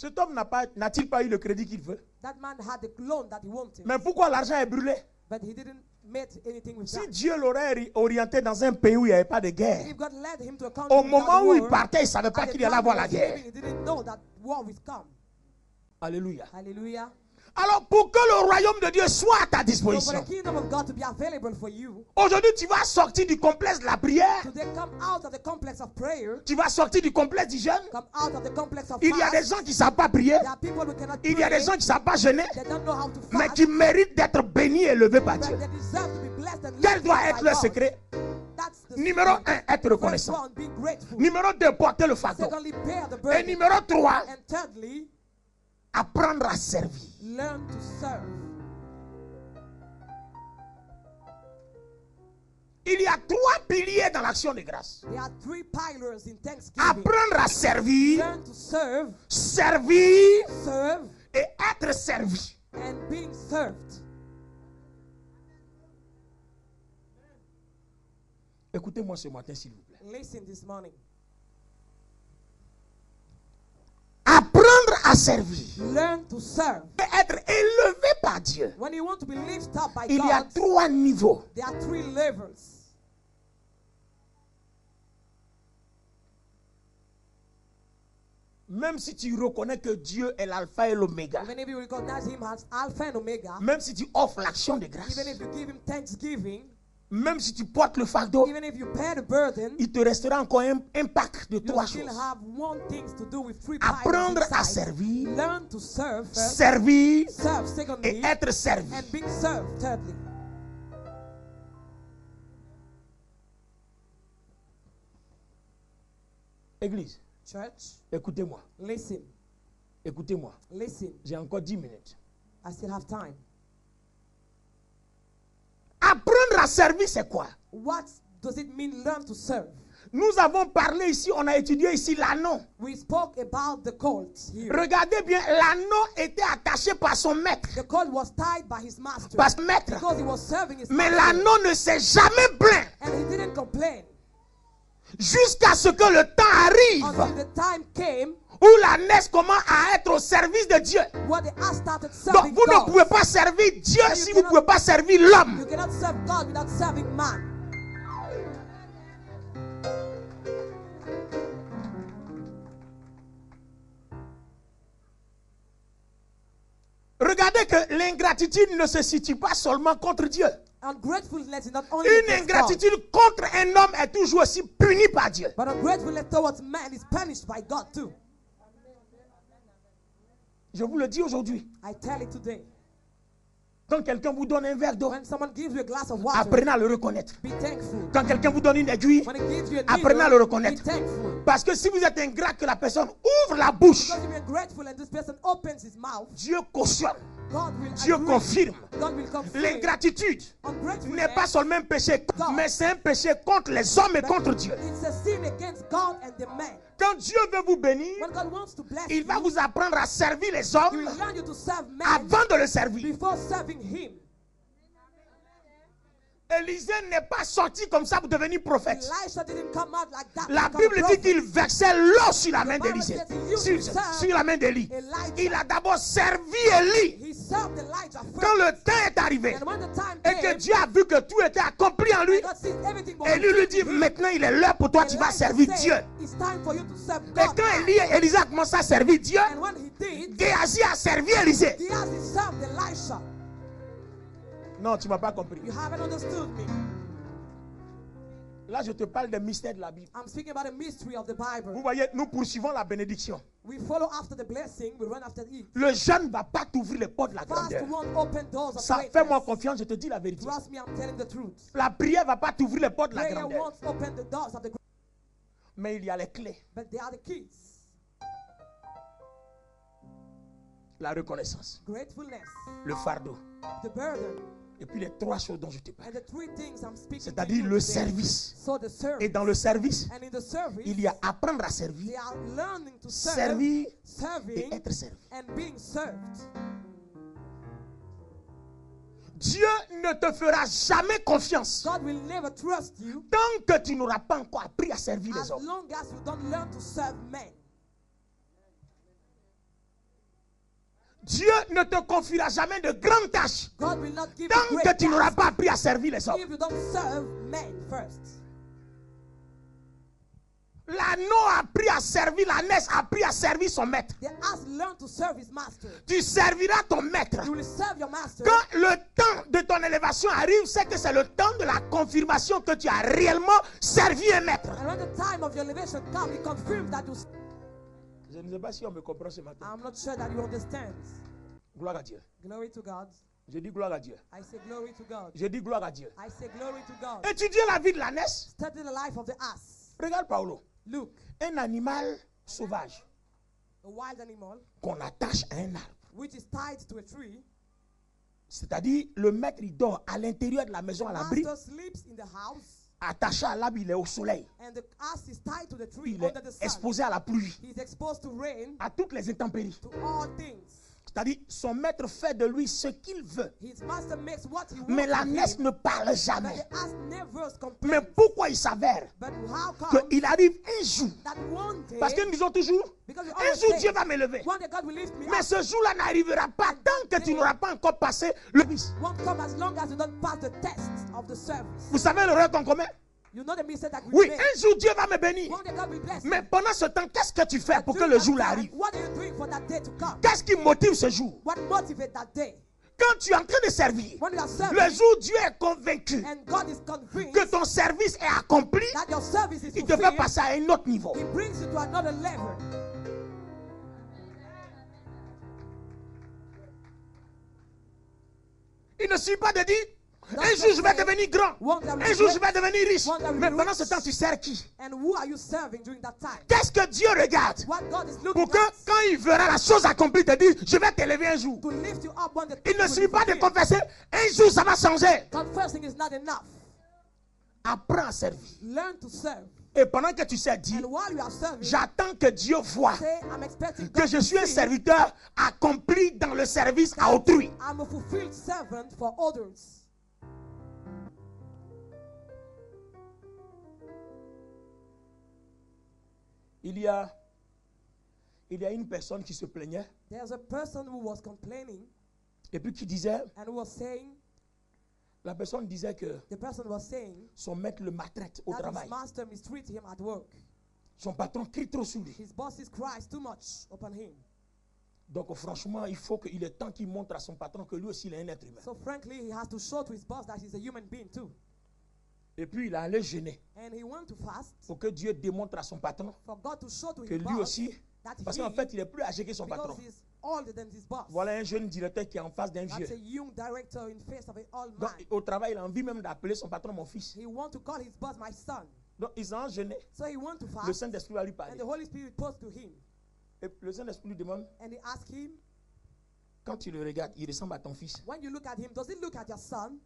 Cet homme n'a-t-il pas eu le crédit qu'il veut? That man had the loan that he wanted. Mais pourquoi l'argent est brûlé? But he didn't make anything with Si that. Dieu l'aurait orienté dans un pays où il n'y avait pas de guerre, If God led him to a country au without moment où il war, partait, il ne savait at pas the qu'il allait time avoir he la was guerre. living, he didn't know that war will come. Alléluia. Hallelujah. Alors, pour que le royaume de Dieu soit à ta So for disposition, the kingdom of God to be available for you, aujourd'hui, tu vas sortir du complexe de la prière, today come out of the complex of prayer, tu vas sortir du complexe du jeûne. come out of the complex of Il y a des fast. gens qui ne savent pas prier, There are people who cannot il y a des pray. gens qui ne savent pas jeûner, They don't know how to mais fast. qui méritent d'être bénis et élevés par But Dieu. they deserve to be blessed and Quel lifted doit by être le God. secret? That's the Numéro secret. 1, être First reconnaissant. one, be grateful. Numéro 2, porter le fardeau. Secondly, bear the Et burden. numéro 3, And thirdly, apprendre à servir. learn to serve. Il y a 3 piliers dans l'action de grâce. There are 3 pillars in thanksgiving. Apprendre à servir, Learn to serve, servir serve, et être servi. and being served. Écoutez-moi ce matin, s'il vous plaît. Listen this morning. Apprendre à servir Learn to serve. et être élevé par Dieu. When you want to be lifted up by Il y a God, 3 niveaux. there are 3 levels. Même si tu reconnais que Dieu est l'alpha et l'oméga, Even if you recognize Him as Alpha and Omega, même si tu offres l'action de grâce, even if you give Him thanksgiving, même si tu portes le fardeau, even if you bear the burden, il te restera encore un pack de you 3 still choses. have one thing to do with 3 Apprendre pillars à inside. servir, Learn to serve first, servir serve et secondly, être servi. and being served thirdly. Église, Church, écoutez-moi, listen, écoutez-moi. listen. J'ai encore 10 minutes. I still have time. Apprendre à servir, c'est quoi? What does it mean, learn to serve? Nous avons parlé ici, on a étudié ici l'anneau. We spoke about the colt here. Regardez bien, l'anneau était attaché par son maître. The colt was tied by his master Par son maître. because he was serving his Mais master. l'anneau ne s'est jamais plaint And he didn't complain jusqu'à ce que le temps until arrive the time came où l'ânesse commence à être au service de Dieu. when the ass started Donc serving vous ne God. pouvez pas servir Dieu you si vous ne cannot- pouvez pas servir l'homme. You cannot serve God without serving man. Regardez que l'ingratitude ne se situe pas seulement contre Dieu. Ungratefulness is not only Une against God, ingratitude contre un homme est toujours aussi punie par Dieu. but ungratefulness towards man is punished by God too. Je vous le dis aujourd'hui. I tell it today. Quand quelqu'un vous donne un verre d'eau, When someone gives you a glass of water, apprenez à le reconnaître. be thankful. Quand quelqu'un vous donne une aiguille, When he gives you a apprenez à needle, le be reconnaître. thankful. Parce que si vous êtes ingrat, que la personne ouvre la bouche, Because if you're grateful and this person opens his mouth, Dieu cautionne, God will Dieu agree. confirme. God will confirm. L'ingratitude Ungratefulness, n'est pas seulement un péché, mais c'est un péché contre les hommes et contre Dieu. it's a sin against God and the man. Quand Dieu veut vous bénir, When God wants to bless il va you, vous apprendre à servir les He hommes will learn you to serve man avant de le servir. before serving Him. Élisée n'est pas sorti comme ça pour devenir prophète. Elisha didn't come out like that. La to become a Bible dit prophet. qu'il versait l'eau sur la main The Bible d'Élisée, says he used to serve sur la main d'Élie. Elijah. Il a d'abord servi Élie. He served Elijah first. Quand le temps est arrivé And when the time et que came, Dieu a vu que tout était accompli en lui, God sees everything but Élie lui dit, him. maintenant il est l'heure pour toi, tu vas Elijah servir said, Dieu. It's time for you to serve Et God. quand Élisée a commencé à servir Dieu, And when he did, Géasi a servi Élisée. Gehazi served Elisha. Non, tu ne m'as pas compris. You haven't understood me. Là, je te parle des mystères de la Bible. I'm speaking about the mystery of the Vous Bible. voyez, nous poursuivons la bénédiction. We follow after the blessing, we run after it. Le jeûne ne va pas t'ouvrir les portes de la Fast grandeur. won't open doors of Ça, fais-moi greatness. confiance, je te dis la vérité. Trust me, I'm telling the truth. La prière ne va pas t'ouvrir les portes de la Prayer grandeur. won't open the doors of the Mais il y a les clés. but they are the keys. La reconnaissance, Gratefulness, le fardeau. the burden, Et puis les 3 choses dont je te parle. and the 3 things I'm speaking to C'est-à-dire you le today. service. So the service. Et dans le service, And in the service, il y a apprendre à they servir, are learning to serve, servir et serving, être servi. and being served. Dieu ne te fera jamais confiance God will never trust you tant que tu n'auras pas encore appris à servir les as hommes. long as you don't learn to serve men. Dieu ne te confiera jamais de grandes tâches God will not give you tant que great tu n'auras tasks pas appris à servir les hommes. if you don't serve men first. L'agneau a appris à servir, l'ânesse a appris à servir son maître. The ass learned to serve his master. Tu serviras ton maître. You will serve your master. Quand le temps de ton élévation arrive, c'est que c'est le temps de la confirmation que tu as réellement servi un maître. And when the time of your elevation comes, it confirms that you. Je ne sais pas si on me comprend ce matin. I'm not sure that you understand. Gloire à Dieu. Glory to God. Je dis gloire à Dieu. I say glory to God. Je dis gloire à Dieu. I say glory to God. Étudier la vie de l'ânesse. Study the life of the ass. Regarde Paulo. Look, Un animal sauvage a wild animal qu'on attache à un arbre. which is tied to a tree. C'est-à-dire, le maître, il dort à l'intérieur de la maison à l'abri. Master sleeps in the house, Attaché à l'arbre, il est au soleil. and the ass is tied to the tree Il est under the sun. exposé à la pluie, He is exposed to rain, à toutes les intempéries. to all things. C'est-à-dire, son maître fait de lui ce qu'il veut. His master makes what he wants. Mais of l'ânesse him, ne parle but jamais. the ass never Mais complains. pourquoi il s'avère But how come qu'il arrive un jour? that one day, Parce que nous disons toujours, because we un always jour say, Dieu va m'élever. one day God will lift me Mais up, ce jour-là n'arrivera pas tant que tu n'auras pas encore passé le bis. won't come as long as you don't pass the test of the service. Vous savez le rêve qu'on commet? You know the mistake that we Oui, make. un jour Dieu va me bénir. One day God will bless Mais you. pendant ce temps, qu'est-ce que tu fais pour que During le that jour là time, arrive? what are you doing for that day to come? Qu'est-ce qui motive ce jour? What motivates that day? Quand tu es en train de servir, When you are serving, le jour où Dieu est convaincu and God is convinced que ton service est accompli, that your service is il te fait fulfilled, passer à un autre niveau. He brings you to another level. Il ne suffit pas de dire, un jour je vais devenir grand, un jour je vais devenir riche. Mais pendant ce temps, tu sers qui? And who are you serving during that time? Qu'est-ce que Dieu regarde? What God is looking Pour que at quand il verra la chose accomplie, te dire, je vais t'élever un jour. to lift you up when the Il thing ne will suffit be pas de fulfilled. confesser, un jour ça va changer. Confessing is not enough. Apprends à servir. Learn to serve. Et pendant que tu sers, dis, And while you are serving, j'attends que Dieu voie say, I'm expecting que God je to suis un see serviteur accompli dans le service à autrui. I'm a fulfilled servant for others. Il y a une personne qui se plaignait There's a person who was complaining et puis qui disait, and who was saying, la personne disait que the person was saying son maître le maltraite au that travail. his master mistreats him at work. Son patron crie trop sur lui. His bosses cries too much upon him. Donc franchement, il est temps qu'il montre à son patron que lui aussi il est un être humain. So frankly, he has to show to his boss that he's a human being too. Et puis il a allé jeûner And he went to fast pour que Dieu démontre à son patron for God to show to que his lui boss aussi, that parce he, qu'en fait il est plus âgé que son patron. because he's older than his boss. Voilà un jeune directeur qui est en face d'un That's vieux. a young director in face of an old Donc man. au travail, il a envie même d'appeler son patron mon fils. He want to call his boss my son. Donc ils ont jeûné. So he went to Le fast, Saint-Esprit va lui and parler. the Holy Spirit spoke to him. Et le Saint-Esprit lui demande, And he asked him, quand tu le regardes, il ressemble à ton fils. when you look at him, does he look at your son?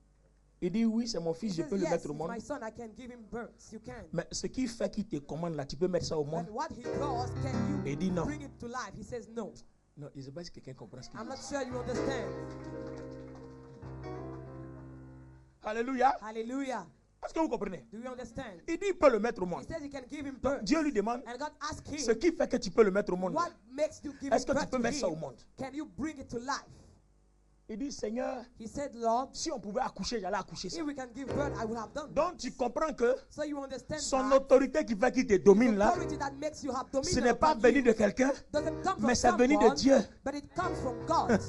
Il dit, oui, c'est mon He fils, je says, peux le yes, mettre au it's monde. my son, I can give him birth. You can. Mais ce qui fait qu'il te commande là, tu peux mettre ça au monde. And what he does, can Il you dit non. bring it to life? He says no. Non, je ne sais pas si quelqu'un comprend ce qu'il I'm dit. not sure you understand. Alléluia. Hallelujah. Est-ce que vous comprenez? Do you understand? Il dit, il peut le mettre au He monde. says he can give him birth. Dieu lui demande, And God asked him, ce qui fait que tu peux le mettre au monde. what makes you give Est-ce him que tu birth peux to mettre ça au him? monde? Can you bring it to life? Il dit, Seigneur, He said, Lord, si on pouvait accoucher, j'allais accoucher ça. if we can give birth, I would have done. Donc tu comprends que So you understand son that autorité qui fait qu'il te domine là, authority that makes you have ce dominion n'est pas upon venu you de quelqu'un, doesn't come mais from c'est venu de someone, Dieu. but it comes from God.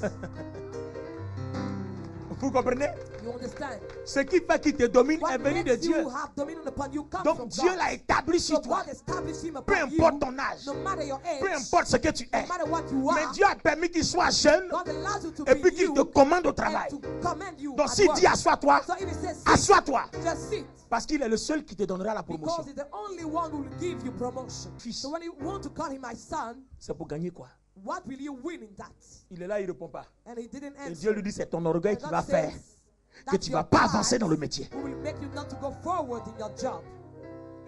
Vous comprenez? You understand? Ce qui fait qu'il te domine What est venu de makes Dieu. you have dominion upon you comes Donc from Dieu God. l'a établi So sur toi. God established him Peu upon importe you, ton âge, no matter your age, peu importe ce que tu es. no matter what you Mais are. Dieu a permis qu'il soit jeune God allows you to et be puis qu'il you te commande au and travail. to command you Donc at s'il work. dit assois-toi, So if he says sit, assois-toi. just sit. Parce qu'il est le seul qui te donnera la Because promotion. he's the only one who will give you promotion. Fils. So when you want to call him my son, C'est pour gagner quoi? what will you win in that? Il est là, il ne répond pas. And he didn't Et answer. Dieu lui dit, c'est ton orgueil And qui God va faire says, que that's tu ne vas your pas pride avancer dans le métier. who will make you not to go forward in your job.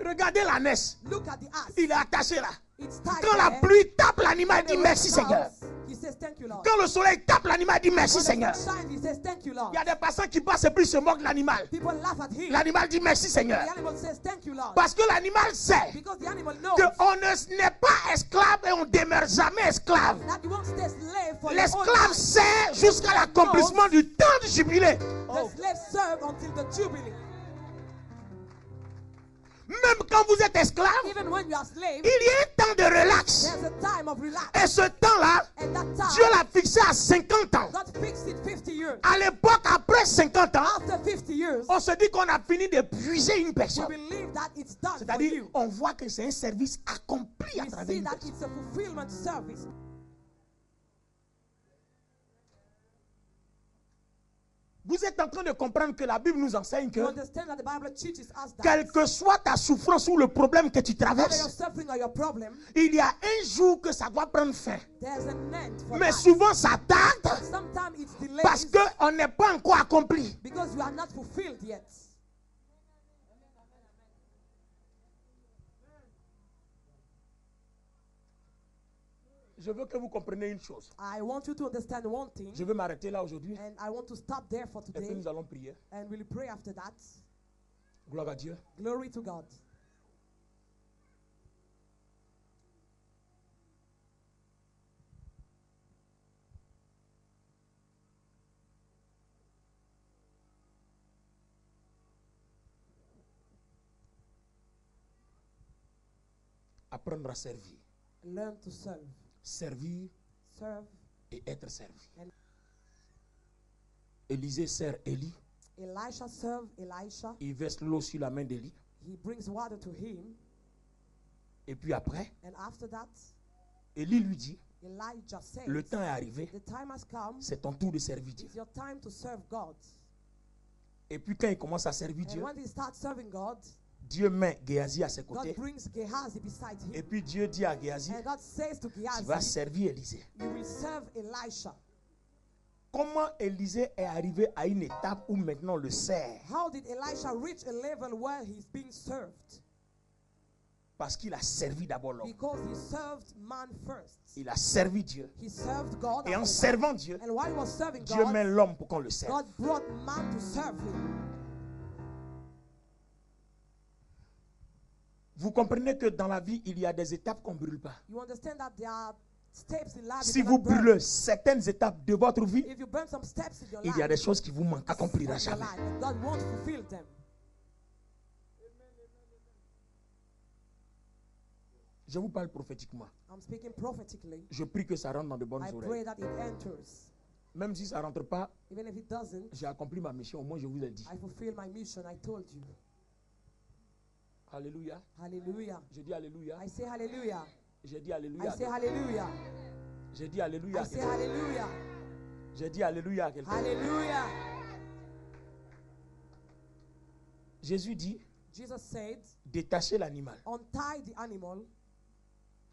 Regardez l'ânesse. Look at the ass. Il est attaché là. It's tied Quand la there. pluie tape l'animal, When il dit the merci rain Seigneur. comes, he says, thank you, Lord. Quand le soleil tape l'animal, il dit merci When Seigneur. the sun shines, he says, thank you, Lord. Il y a des personnes qui passent et puis se moquent de l'animal. People laugh at him. L'animal dit merci Seigneur. The animal says, thank you, Lord. Parce que l'animal sait Because the animal knows qu'on n'est pas esclave et on ne demeure jamais esclave. that you won't stay slave for your own L'esclave life. sert jusqu'à l'accomplissement du temps du jubilé. The slave serve until the jubilee. Même quand vous êtes esclave, Even when you are slave, il y a un temps de relax. there's a time of relax. Et ce temps-là, And that time, Dieu l'a fixé à 50 ans. God fixed it 50 years. À l'époque, après 50 ans, After 50 years, on se dit qu'on a fini d'épuiser une we personne. believe that it's done for C'est-à-dire, you. on voit que c'est un service accompli à We travers see une that personne. it's a fulfillment service. Vous êtes en train de comprendre que la Bible nous enseigne You que understand that the Bible teaches us that quelle que soit ta souffrance ou le problème que tu whether you're traverses, suffering or your problem, il y a un jour que ça doit prendre fin. there's an end for Mais that. souvent ça tarde Sometimes it's delayed parce qu'on n'est pas encore accompli. because you are not fulfilled yet. Je veux que vous compreniez une chose. I want you to understand one thing, Je veux m'arrêter là aujourd'hui and I want to stop there for et puis today, nous allons prier. and we'll pray after that. Gloire à Dieu. Glory to God. Apprendre à servir. Learn to serve. Servir Serve. et être servi. And Élisée sert Élie. Elisha served Elisha. Il verse l'eau sur la main d'Élie. He brings water to him. Et puis après, And after that, Élie lui dit, Elijah says, le temps est arrivé. the time has come. C'est ton tour de servir Dieu. It's your time to serve God. Et puis quand il commence à servir And Dieu, when he starts serving God, Dieu met Géasi à ses God côtés. brings Gehazi beside Et him. puis Dieu dit à Géasi, And God says to tu vas Gehazi, servir Élisée. you will serve Elisha. Comment Élisée est arrivé à une étape où maintenant on le sert? How did Elisha reach a level where he's being served? Parce qu'il a servi d'abord l'homme. Because he served man first. Il a servi Dieu. He served God. Et en after that. servant Dieu, And while he was serving Dieu met God, l'homme pour qu'on le serve. God brought man to serve him. Vous comprenez que dans la vie, il y a des étapes qu'on ne brûle pas. You understand that there are steps in life. Si you vous cannot burn. brûlez certaines étapes de votre vie, If you burn some steps in your il y a life, des choses qui vous manquent, accomplira of your jamais. life, and God won't fulfill them. Je vous parle prophétiquement. I'm speaking prophetically. Je prie que ça rentre dans de bonnes I pray oreilles. that it enters. Même si ça ne rentre pas, Even if it doesn't, j'ai accompli ma mission. Au moins, je vous ai dit. I fulfill my mission. I told you. Alléluia. Hallelujah. Je dis Alléluia. I say hallelujah. J'ai dit I Alléluia. say hallelujah. J'ai dit Alléluia. I say hallelujah. J'ai dit Alléluia à quelqu'un. Hallelujah. Jésus dit, Jesus said, détachez l'animal untie the animal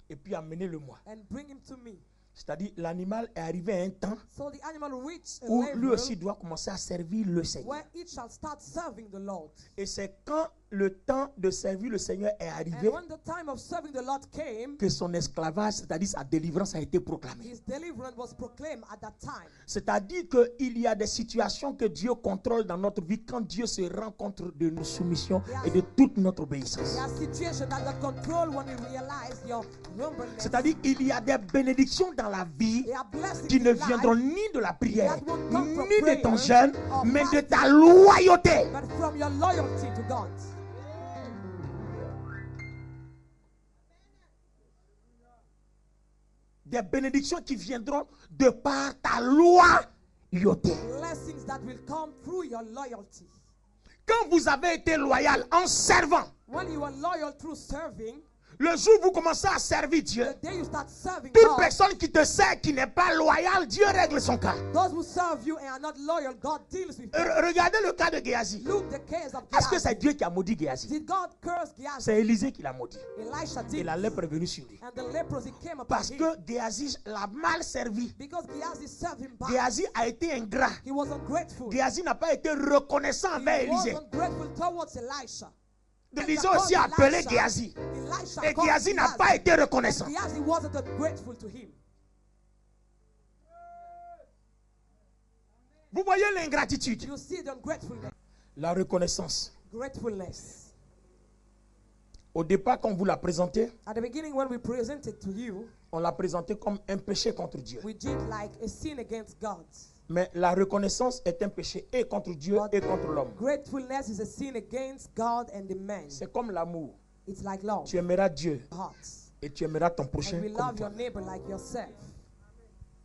et puis amenez-le-moi. and bring him to me. C'est-à-dire, l'animal est arrivé à un temps So the animal reached a où lui level aussi doit commencer à servir le Seigneur. where it shall start serving the Lord. Et c'est quand le temps de servir le Seigneur est arrivé And when the time of serving the Lord came, que son esclavage, c'est-à-dire sa délivrance, a été proclamée. his deliverance was proclaimed at that time. C'est-à-dire qu'il y a des situations que Dieu contrôle dans notre vie quand Dieu se rend compte de nos soumissions et de toute notre obéissance. There are situations that God control when we realize your humbleness. C'est-à-dire qu'il y a des bénédictions dans la vie There are blessings qui ne in life, viendront ni de la prière, that won't come from ni de ton prayer jeûne, or mais de fasting, ta loyauté. but from your loyalty to God. Des bénédictions qui viendront de par ta loyauté. Blessings that will come through your loyalty. Quand vous avez été loyal en servant, When you are loyal through serving, le jour où vous commencez à servir Dieu, the day you start serving toute God, personne qui te sert, qui n'est pas loyale, Dieu règle son cas. those who serve you and are not loyal, God deals with them. Regardez le cas de Géasi. Look the case of Est-ce que Gehazi. c'est Dieu qui a maudit Géasi? Did God curse Gehazi? C'est Élisée qui l'a maudit. Elisha Et did. la lèpre est venue sur lui. And the leprosy came upon Parce him. que Géasi l'a mal servi. Because Gehazi served him back. Géasi a été ingrat. He was ungrateful. Géasi n'a pas été reconnaissant envers He was Élisée. ungrateful towards Elisha. Élisée aussi a appelé Géasi. Elisha Et called Géasi n'a Gehazi. pas été reconnaissant. And Gehazi wasn't grateful to him. Vous voyez l'ingratitude, You see the ungratefulness. la reconnaissance. Gratefulness. Au départ, quand vous la présentez, At the beginning, when we presented to you, on l'a présenté comme un péché contre Dieu. we did like a sin against God. Mais la reconnaissance est un péché et contre Dieu et contre l'homme. Gratefulness is a sin against God and the man. C'est comme l'amour. It's like love. Tu aimeras Dieu Hearts. et tu aimeras ton prochain And we comme love toi. your neighbor like yourself.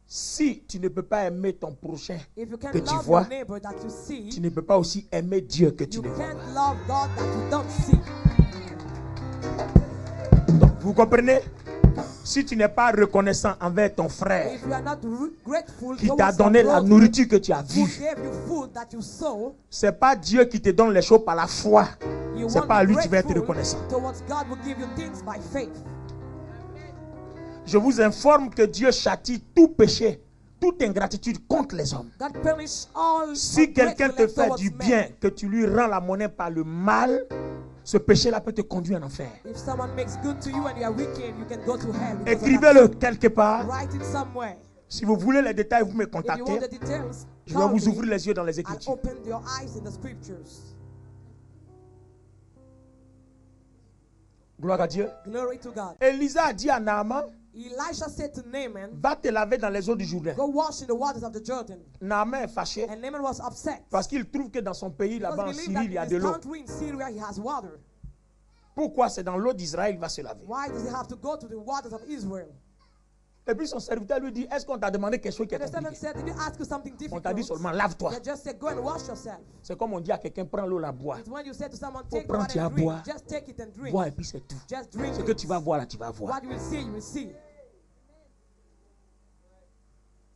Si tu ne peux pas aimer ton prochain If you can't que tu love vois, your neighbor that you see, tu ne peux pas aussi aimer Dieu que tu you ne vois can't pas. love God that you don't see. Donc, vous comprenez? Si tu n'es pas reconnaissant envers ton frère If you are not grateful qui towards t'a your donné la brother nourriture que tu as who vue, gave you food that you saw, c'est pas Dieu qui te donne les choses par la foi. you C'est won't pas à be lui que tu vas être grateful reconnaissant. towards God will give you things by faith. Je vous informe que Dieu châtie tout péché, toute ingratitude contre les hommes. God punish all Si quelqu'un te ungratefulness fait towards du men. bien, que tu lui rends la monnaie par le mal, ce péché-là peut te conduire en enfer. If someone makes good to you and you are wicked, you can go to hell. because of that. Écrivez-le quelque part. Write it somewhere. Si vous voulez les détails, vous me If you want contactez. the details, Je vais call vous me ouvrir les yeux dans les and Écritures. open your eyes in the scriptures. Gloire à Dieu. Glory to God. Élisa a dit à Naaman, Elisha said to Naaman, va te laver dans les eaux du Jourdain. go wash in the waters of the Jordan. Naaman est fâché And Naaman was upset. parce qu'il trouve que dans son pays, Because là-bas en he believed Syrie, il y a that de in his l'eau. country in Syria he has water. Pourquoi c'est dans l'eau d'Israël qu'il va se laver? Why does he have to go to the waters of Israel? Et puis son serviteur lui dit, est-ce qu'on t'a demandé quelque chose qui est And the servant compliqué? said, did he ask you something On t'a dit difficult? seulement, lave-toi. They just said, go and wash yourself. C'est comme on dit à quelqu'un, prends l'eau, la bois. It's when you say to someone, Faut take the prendre, water tu vas and drink. boire. Just take it and drink. Bois et puis c'est tout. Just drink Ce que it. tu vas voir là, tu vas voir. What you will see, you will see.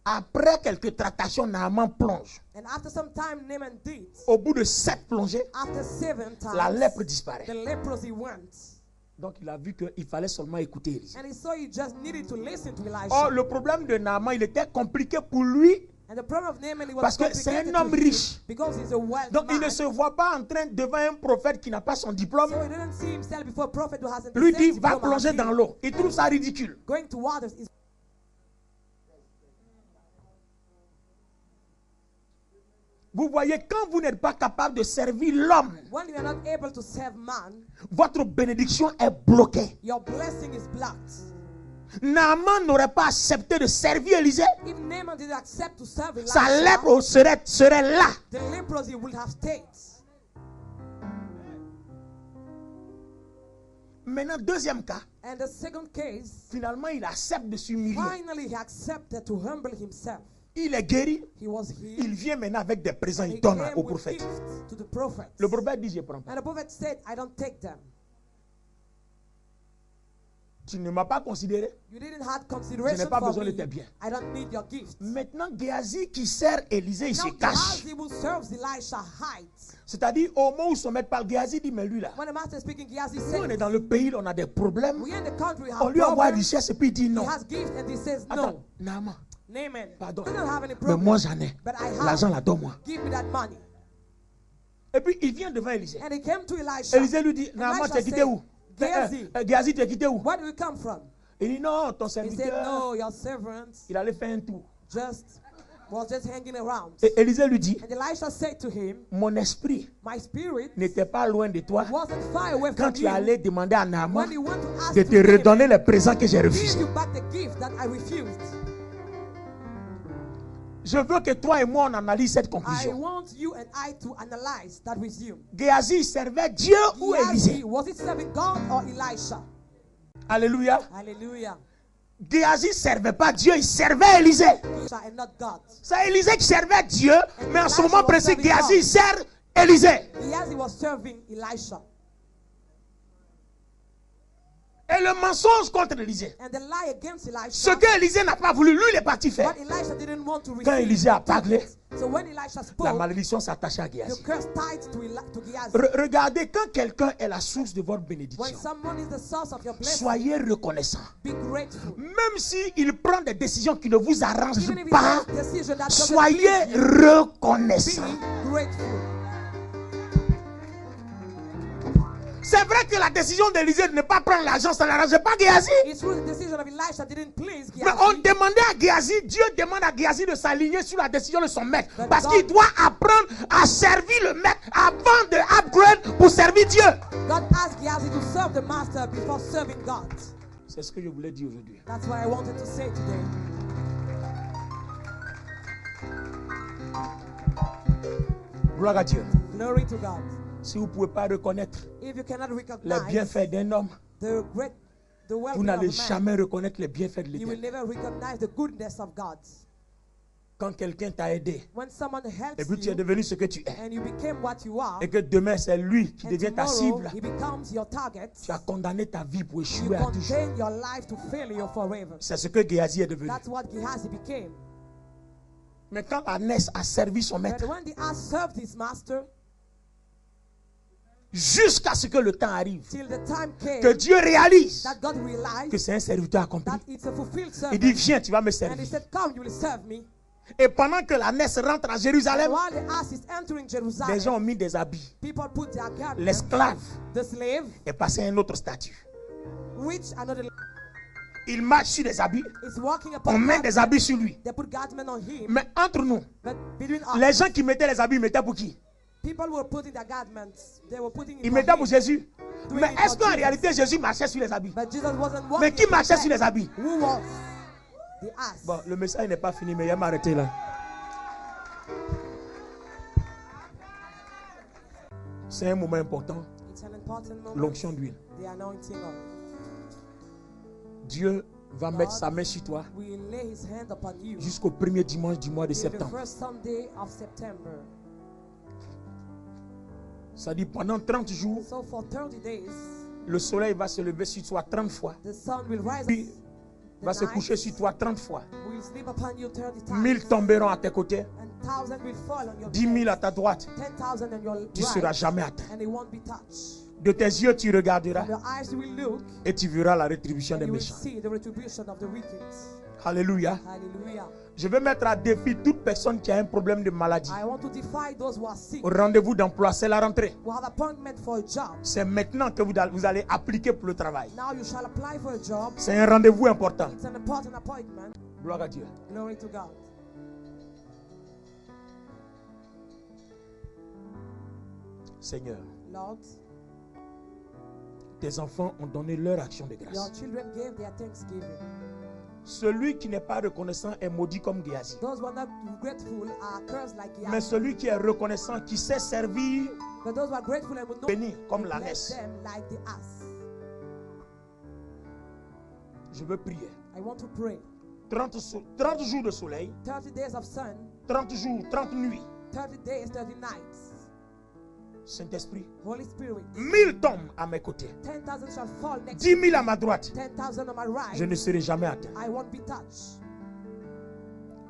Après quelques tractations, Naaman plonge. And after some time, Naaman did. Au bout de 7 plongées, After 7 times, la lèpre disparaît. the leprosy went. Donc il a vu qu'il fallait seulement écouter Élisée. And he saw he just needed to listen to Elisha. Or, le problème de Naaman, il était compliqué pour lui. And the problem of Naaman, it was Parce que c'est complicated un homme to him riche. because he's a wealthy Donc il man. ne se voit pas en train devant un prophète qui n'a pas son diplôme. So he didn't see himself before a prophet who hasn't Lui the dit, same va diploma as plonger him. dans l'eau. Il trouve ça ridicule. Going to waters is Vous voyez, quand vous n'êtes pas capable de servir l'homme, when you are not able to serve man, votre bénédiction est bloquée. your blessing is blocked. Naaman n'aurait pas accepté de servir Élisée. If Naaman didn't accept to serve Elisha, Sa lèpre serait là. the leprosy would have stayed. Maintenant, deuxième cas, And the second case, finalement, il accepte de s'humilier. finally he accepted to humble himself. Il est guéri. He was healed. Il vient maintenant avec des présents. He Il donne came au with prophète. gifts to the prophet. Le prophète dit, je ne prends pas. And the prophet said, I don't take them. Tu ne m'as pas considéré. You didn't have Je consideration n'ai pas for besoin de me. tes biens. I don't need your gifts. Maintenant, Géasi qui sert Élisée, il se Now cache. Gehazi who serves Elisha hides. C'est-à-dire, au moment où son maître parle, Géasi dit, mais lui là, When the master is speaking, Gehazi nous on est says, dans le pays, on a des problèmes. we in the country On have lui envoie problems. richesse et puis il dit He non. has gifts and he says Attends, no. Naaman, Naaman pardon. doesn't have any Mais problem. moi j'en ai. But I L'argent have. là, donne-moi. Give me that money. Et puis il vient devant Élisée. And he came to Elisha. Élisée lui dit, Naaman, Elisha tu es quitté said, où? Géasi, Géasi, tu es quitté où? where do you come from? Il dit non, ton He said, serviteur, no, your servant il allait faire un tour. was just hanging around. Et Élisée lui dit, And Elisha said to him, mon esprit my spirit n'était pas loin de toi wasn't far away quand from tu you allais demander à when Naaman you went to ask de to te Naaman, redonner les présents que j'ai give refusés. you back the gift that I refused. Je veux que toi et moi on analyse cette I conclusion. want you and I to analyze that with you. Géasi servait Dieu ou Élisée? Gehazi, was it serving God or Elisha? Alléluia. Hallelujah. Géasi ne servait pas Dieu, il servait Élisée. Elisha and not God. C'est Élisée qui servait Dieu, mais en ce moment précis, Géasi sert Élisée. Gehazi was serving Elisha. Et le mensonge contre Élisée. And the lie against Ce Elisha, que Élisée n'a pas voulu, lui, il est parti faire. but Elisha didn't want to Quand receive. Élisée a parlé, So when Elisha la spoke, malédiction s'attachait à the Géasi. curse tied to Gehazi. Regardez, quand quelqu'un est la source de votre When bénédiction, someone is the source of your blessing, soyez reconnaissant. be grateful. Même s'il prend des décisions qui ne vous arrangent Even if he pas, makes a decision that doesn't soyez please you, reconnaissant. be grateful. C'est vrai que la décision d'Élisée de ne pas prendre l'argent, ça n'arrangeait pas Géasi. It's true the decision of Elisha didn't please Mais on Gehazi. demandait à Géasi, Dieu demande à Géasi de s'aligner sur la décision de son maître. But Parce God- qu'il doit apprendre à servir le maître avant de upgrade pour servir Dieu. God asked Gehazi to serve the master before serving God. C'est ce que je voulais dire aujourd'hui. That's what I wanted to say today. Gloire à Dieu. Glory to God. Si vous ne pouvez pas reconnaître If you cannot les recognize bienfaits d'un homme, the vous well-being of n'allez a man, jamais reconnaître les bienfaits de you will l'Éternel. never recognize the goodness of God. Quand quelqu'un t'a aidé, When someone et helps puis tu es you devenu ce que tu es, and you became what you are, et que demain c'est lui qui and devient ta tomorrow cible, he becomes your target, tu as condamné ta vie pour you échouer à toujours. contain your life to failure forever. C'est ce que Géasi est devenu. That's what Gehazi became. Mais quand Anès a servi son maître, But when the ass served his master, jusqu'à ce que le temps arrive, till the time came que Dieu réalise that God que realized c'est un serviteur accompli, that it's a fulfilled il dit servant, viens, tu vas me and he servir. said, "Come, you will serve me." Et pendant que l'ânesse rentre à Jérusalem, While the ass is entering les gens Jerusalem, ont mis des habits. people put their garments. L'esclave The slave, est passé à un autre statut. which another Il marche sur des habits, is walking on upon met garment, des habits sur lui. they put garment on him. Mais entre nous, But between us, les gens qui mettaient les habits, ils mettaient pour qui? people were putting their garments. They were putting it Ils for mettaient pour him. Jésus. Mais est-ce qu'en réalité Jésus marchait sur les habits? But Jesus wasn't walking. Mais qui upon marchait them. sur les habits? Who was the ass? Bon, le message n'est pas fini, mais il va m'arrêter là. C'est un moment important, It's an important moment. l'onction d'huile. The anointing of. Dieu va mettre sa main sur toi Will lay his hand upon you jusqu'au premier dimanche du mois de till the septembre. first Sunday of September. Ça dit pendant 30 jours, So for 30 days, le soleil va se lever sur toi 30 fois. the sun will rise. Puis The va se night coucher sur toi 30 fois. will sleep upon you 30 times. 1000 tomberont à tes côtés, And 1,000 will fall on your 10 000 bed. à ta droite. 10,000 on your Tu ne seras right, jamais atteint. and it won't be touched. De tes yeux, tu regarderas From your eyes you will look, et tu verras la rétribution and des you will méchants. see the retribution of the wicked. Alléluia. Hallelujah. Je vais mettre à défi toute personne qui a un problème de maladie. I want to defy those who are sick, Au rendez-vous d'emploi, c'est la rentrée. who have appointment for a job. C'est maintenant que vous allez appliquer pour le travail. Now you shall apply for a job. C'est un rendez-vous important. It's an important appointment. Gloire à Dieu. Glory to God. Seigneur, Lord, tes enfants ont donné leur action de your grâce. children gave their thanksgiving. Celui qui n'est pas reconnaissant est maudit comme Géasi. Those who are not grateful are cursed like Mais Gehazi. celui qui est reconnaissant, qui sait servir, But those who are grateful and will not béni comme bless l'ânesse. them like the ass. Je veux prier. I want to pray. 30 jours de soleil, 30 days of sun, 30 jours, 30 nuits. 30 days, 30 nights. Saint-Esprit, Holy Spirit, 1000 tombent à mes côtés, 10,000 shall fall next 10 to 000 me. à ma droite. 10,000 on my Je right. ne serai jamais atteint. I won't be touched.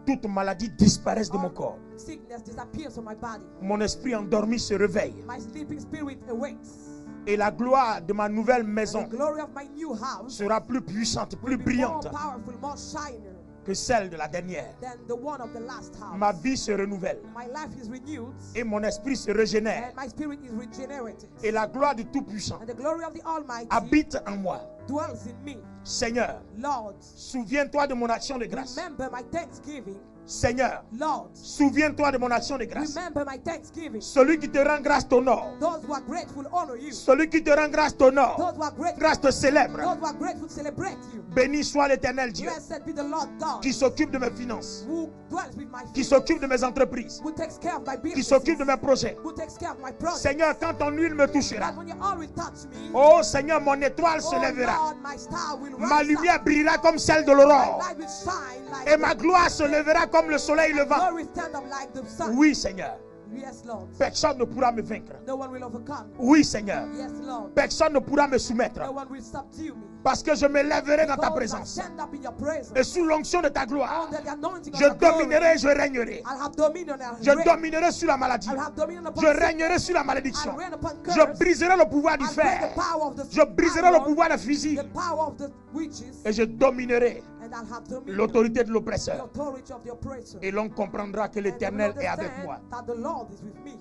Toute maladie disparaisse de mon corps. Sickness disappears from my body. Mon esprit endormi se réveille. My sleeping spirit awakes. Et la gloire de ma nouvelle And maison the glory of my new house sera plus puissante, plus will be more brillante powerful, more shiner que celle de la dernière. than the one of the last house. Ma vie se renouvelle My life is renewed et mon esprit se régénère. and my spirit is regenerated. Et la gloire du Tout-Puissant And the glory of the Almighty habite en moi. dwells in me. Seigneur, Lord, souviens-toi de mon action de grâce. remember my thanksgiving. Seigneur, Lord, souviens-toi de mon action de grâce. remember my thanksgiving. Celui qui te rend grâce t'honore. Those who are grateful honor you. Celui qui te rend grâce t'honore. Those who are grateful, Grâce te célèbre. those who are grateful celebrate you. Béni soit l'Éternel Dieu Blessed be the Lord God qui s'occupe de mes finances, who dwells with my qui feet, s'occupe de mes entreprises, who takes care of my qui business, s'occupe de mes projets. who takes care of my project. Seigneur, quand ton huile me touchera, That when your oil will touch me, oh Seigneur, mon étoile se oh lèvera. Lord, my star will Ma rise lumière up. brillera comme celle de My l'aurore. light will shine like Et ma gloire se lèvera comme le soleil levant. glory will stand up like the sun. Oui, Seigneur. Yes, Lord. Personne ne pourra me vaincre. No one will overcome. Oui, Seigneur. Yes, Lord. Personne ne pourra me soumettre. No one will subdue me. Parce que je me lèverai dans ta Because I présence. stand up in your presence. Et sous l'onction de ta gloire, Under the anointing of je your glory, dominerai et je régnerai. I'll have dominion and Je reign. dominerai sur la maladie. I'll have dominion upon Je sickness. régnerai sur la I'll malédiction. reign upon Je curse. briserai le pouvoir du I'll break fer. the power of the Je briserai le iron, pouvoir des fusils. the power of the witches, Et je dominerai and I'll have dominion, l'autorité de the l'oppresseur. authority of the oppressor. Et l'on comprendra que And they will l'Éternel est avec understand moi. that the Lord is with me.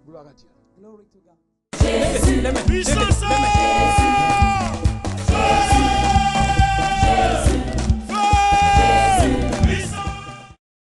Gloire à Dieu. Glory to God. Puissance.